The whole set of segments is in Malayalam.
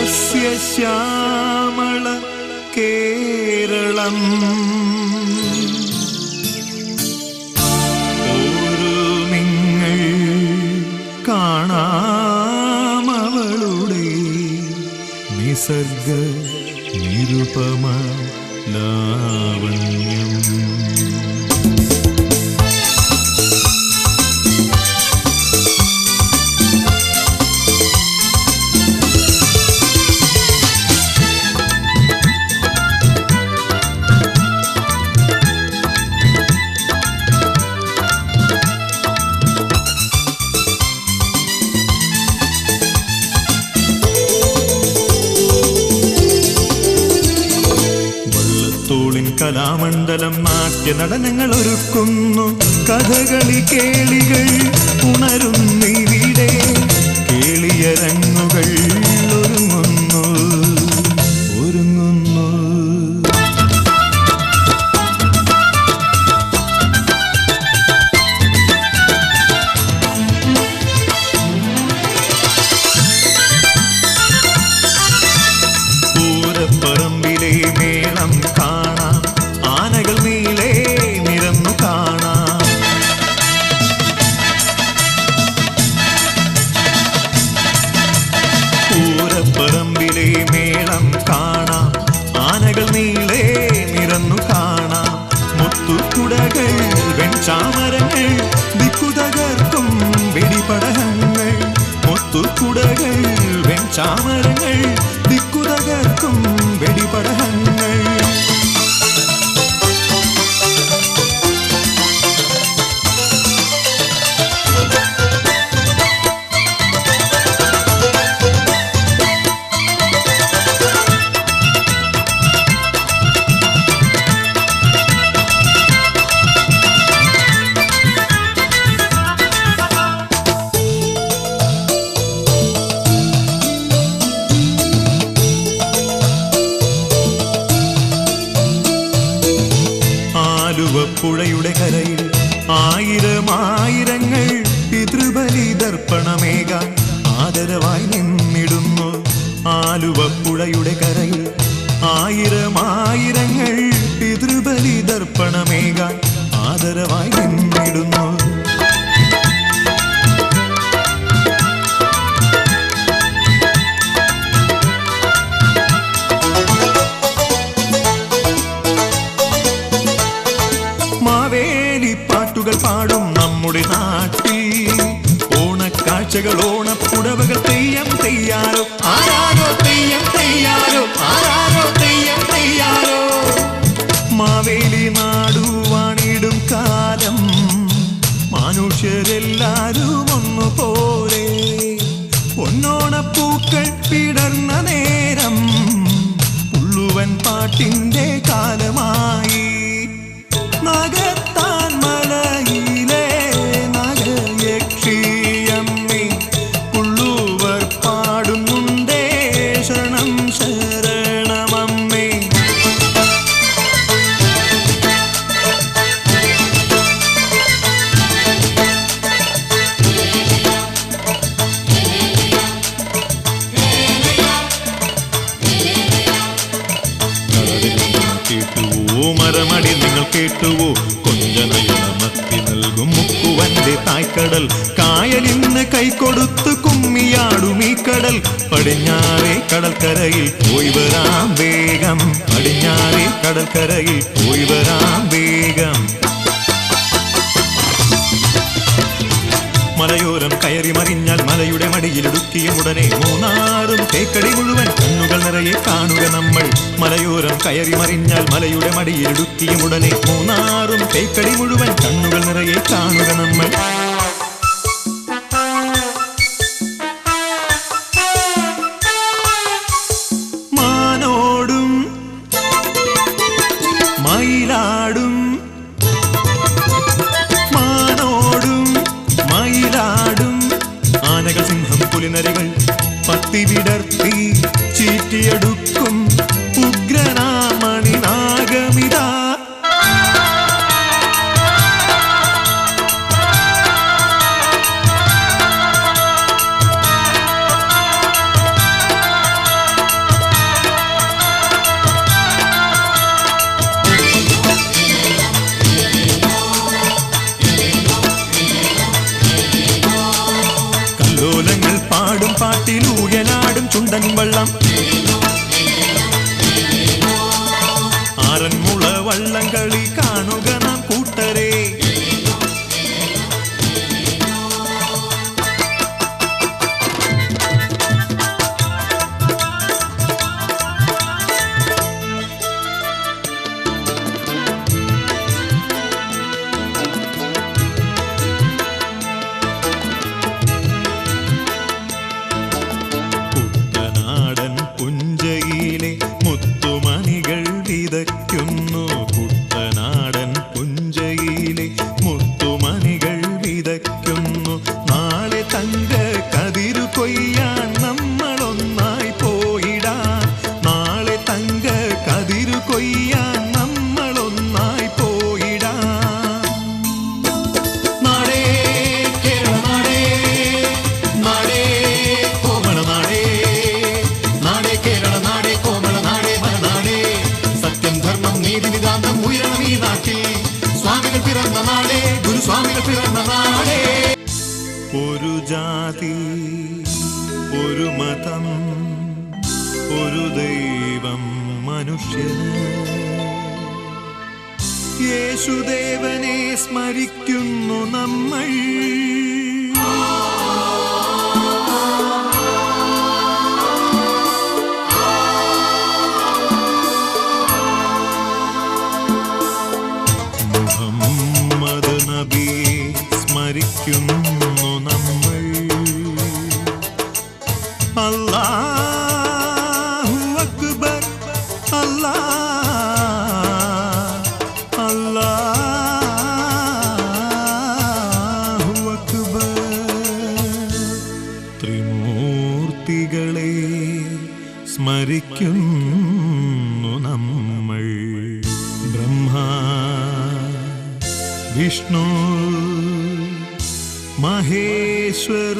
സസ്യശ്യാമള കേരളം ഒരു നിങ്ങൾ കാണാമവളുടെ നിസർഗ നിരുപമ ലാവണ്യം. കലാമണ്ഡലം നാട്യ നടനങ്ങൾ ഒരുക്കുന്നു, കഥകളി കേളികൾ ഉണരുന്നിവിടെ, കേളിയരങ്ങുകൾ ഒരുങ്ങുന്നു ഒരുങ്ങുന്നു. പൂരപ്പറമ്പിലെ മേളം കാണാം, ആനകൾ നീളെ നിരന്നു കാണാം. പൂരപ്പറമ്പിലെ മേളം കാണാം, ആനകൾ നീളെ നിരന്നു കാണാം. മുത്തുകുടകൾ വെൺചാമരങ്ങൾ ദിക്കുതകർക്കും വെടിപടഹങ്ങൾ. മുത്തുകുടകൾ വെൺചാമരങ്ങൾ ദിക്കുതകർക്കും വെടിപടഹങ്ങൾ. പുഴയുടെ കരയിൽ ആയിരമായിരങ്ങൾ പിതൃബലി ദർപ്പണമേകാൻ ആദരവായി നിന്നിടുന്നു. ആലുവപ്പുഴയുടെ കരയിൽ ആയിരമായിരങ്ങൾ പിതൃബലി ദർപ്പണമേകാൻ ആദരവായി നിന്നിടുന്നു. മാവേലിപ്പാട്ടുകൾ പാടും നമ്മുടെ നാട്ടിൽ ഓണക്കാഴ്ചകൾ, ഓണപ്പുടവകൾ, തെയ്യം തെയ്യാരോ ആരാരോ, തെയ്യം തെയ്യാരോ ആരാരോ, തെയ്യം തെയ്യാരോ. മാവേലി നാടുവാണിടും കാലം മനുഷ്യരെല്ലാരും ഒന്നുപോലെ. പൊന്നോണപ്പൂക്കൾ പിടർന്ന നേരം പുള്ളുവൻ പാട്ടിന്റെ കാലമായി. നഗത്താൻ മലയിലെ നഗയക്ഷിയമ്മേ പുള്ളുവർ പാടുന്നുണ്ടേ ശരണം ശരണമമ്മേ. കേട്ടുവോ മരമടി നിങ്ങൾ കേട്ടുവോ, കൊഞ്ചനയമത്തി നൽകും മുക്കുവന്റെ തായ്ക്കടൽ. കായലിന്ന് കൈകൊടുത്ത് കുമ്മിയാടും ഈ കടൽ. പടിഞ്ഞാറേ കടൽക്കരയിൽ പോയി വരാം വേഗം, പടിഞ്ഞാറേ കടൽക്കരയിൽ പോയി വരാം വേഗം. മലയോരം കയറി മറിഞ്ഞാൽ മലയുടെ മടിയിലിടുക്കിയ ഉടനെ മൂന്നാറും തേക്കടി മുഴുവൻ കണ്ണുകൾ നിറയെ കാണുക നമ്മൾ. മലയോരം കയറി മറിഞ്ഞാൽ മലയുടെ മടിയിലിടുക്കിയ ഉടനെ മൂന്നാറും തേക്കടി മുഴുവൻ കണ്ണുകൾ നിറയെ കാണുക നമ്മൾ. മാനോടും മയിലാടും, മാനോടും മയിലാടും ആനകൾ, സിംഹം, പുലിനരികൾ പത്തി വിടർത്തി ചീറ്റിയെടുക്കും ഉഗ്രനാമണി നാഗമിതാ. ചുണ്ടൻ വള്ളം ആറന്മുള വള്ളംകളി കാണുക നാം കൂട്ടരെ. കുട്ടനാടൻ പുഞ്ചയിലെ മുത്തുമണികൾ വിതയ്ക്കുന്നു. കുട്ടനാടൻ പുഞ്ചയിലെ മുത്തുമണികൾ വിതയ്ക്കുന്നു. നാളെ തങ്ക കതിരു കൊയ്യാൻ നമ്മളൊന്നായി പോയിടാം. നാളെ തങ്ക കതിരു കൊയ്യാൻ നമ്മളൊന്നായി പോയിടാം. നാടേ കേരള നാടേ, നാടേ കോമള നാടേ, നാടേ കേരള നാടേ കോമള നാടേ മലനാടേ. സത്യം ധർമ്മം നീതി നിതാന്തം ഉയരണം ഈ നാട്ടിൽ. സ്വാമികൾ പിറന്ന നാടേ, ഗുരുസ്വാമികൾ പിറന്ന നാടേ. ഒരു ജാതി, ഒരു മതം, ഒരു ദൈവം മനുഷ്യന്. യേശുദേവനെ സ്മരിക്കുന്നു നമ്മൾ. മുഹമ്മദ് നബിയെ സ്മരിക്കുന്നു നമ്മൾ. അല്ലാഹു അക്ബർ, അല്ലാഹു അക്ബർ. ത്രിമൂർത്തികളെ സ്മരിക്കുന്നു നമ്മൾ. ബ്രഹ്മാ വിഷ്ണു മഹേശ്വര.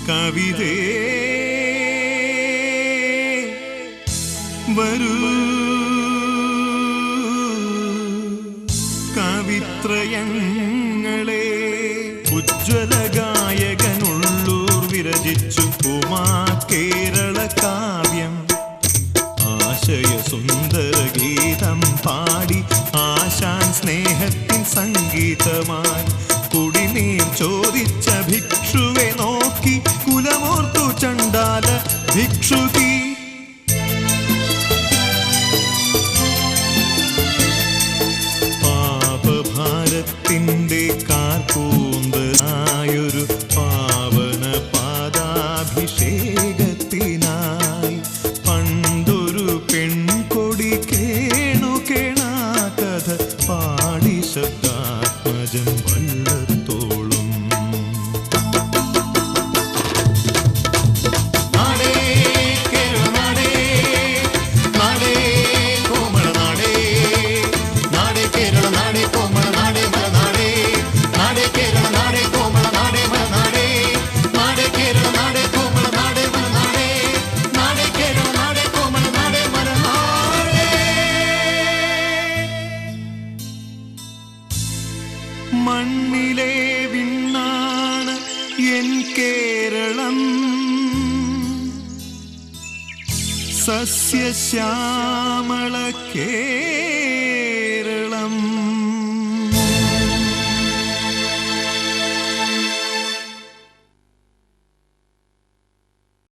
കവിതേ വരൂ, കവിത്രയങ്ങളെ. ഉജ്ജ്വല ഗായകനുള്ളൂർ വിരചിച്ചു ഉമാ കേരള കാവ്യം. ആശയ സുന്ദര ഗീതം പാടി ആശാൻ സ്നേഹത്തിൻ സംഗീതമായി. കുടിനീർ ചോദിച്ച ഭിക്ഷുവെ നോക്കി കുലമോർത്തു ചണ്ടാല ഭിക്ഷുകി. പാപഭാരത്തിൻ്റെ കാർക്കൂന്തനായൊരു പാവന പാദാഭിഷേകത്തിനായി പണ്ടൊരു പെൺകൊടി കേണു കേണാ കഥ പാടി ശബ്ദാത്മജൻ വള്ളത്തോളും. നാടേ കേരള നാടേ, നാടേ കോമള നാടേ, നാടേ കേരള നാടേ കോമള നാടേ മലനാടേ. നാടേ കേരള നാടേ കോമള നാടേ മലനാടേ. നാടേ കേരള നാടേ കോമള നാടേ മലനാടേ. നാടേ കേരള നാടേ കോമള നാടേ മലനാടേ. മണ്ണിലെ വിണ്ണാണ് എൻ കേരളം. സസ്യശ്യാമള